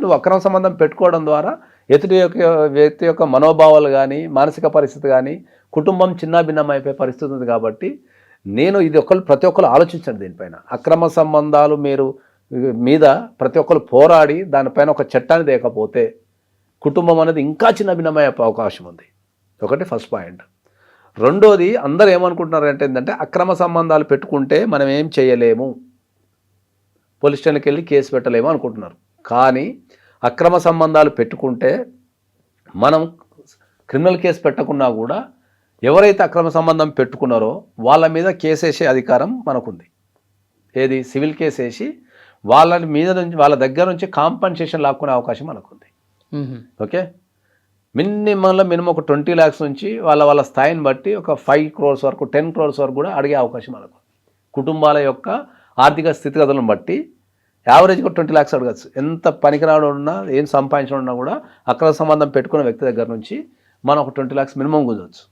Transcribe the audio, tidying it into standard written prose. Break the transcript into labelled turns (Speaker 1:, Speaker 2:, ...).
Speaker 1: నువ్వు అక్రమ సంబంధం పెట్టుకోవడం ద్వారా వ్యక్తి యొక్క మనోభావాలు కానీ మానసిక పరిస్థితి కానీ కుటుంబం చిన్నాభిన్నమైపోయే పరిస్థితి ఉంది. కాబట్టి నేను ఇది ప్రతి ఒక్కరు ఆలోచించండి దీనిపైన. అక్రమ సంబంధాలు మీద ప్రతి ఒక్కరు పోరాడి దానిపైన ఒక చట్టాన్ని తేకపోతే కుటుంబం అనేది ఇంకా చిన్నభిన్నమయ్యే అవకాశం ఉంది. ఒకటి ఫస్ట్ పాయింట్. రెండోది, అందరూ ఏమనుకుంటున్నారు అంటే ఏంటంటే అక్రమ సంబంధాలు పెట్టుకుంటే మనం ఏం చేయలేము, పోలీస్ స్టేషన్కి వెళ్ళి కేసు పెట్టలేము అనుకుంటున్నారు. కానీ అక్రమ సంబంధాలు పెట్టుకుంటే మనం క్రిమినల్ కేసు పెట్టకున్నా కూడా ఎవరైతే అక్రమ సంబంధం పెట్టుకున్నారో వాళ్ళ మీద కేసు వేసే అధికారం మనకుంది. ఏది, సివిల్ కేసు వేసి వాళ్ళ దగ్గర నుంచి కాంపన్సేషన్ లాక్కునే అవకాశం మనకుంది. ఓకే, మినిమం ఒక 20 lakhs నుంచి వాళ్ళ స్థాయిని బట్టి ఒక 5 crores వరకు 10 crores వరకు కూడా అడిగే అవకాశం మనకు. కుటుంబాల యొక్క ఆర్థిక స్థితిగతులను బట్టి యావరేజ్గా 20 lakhs అడగచ్చు. ఎంత పనికిరాడు ఉన్నా, ఏం సంపాదించడం ఉన్నా కూడా అక్రమ సంబంధం పెట్టుకున్న వ్యక్తి దగ్గర నుంచి మనం ఒక 20 lakhs మినిమం కుదవచ్చు.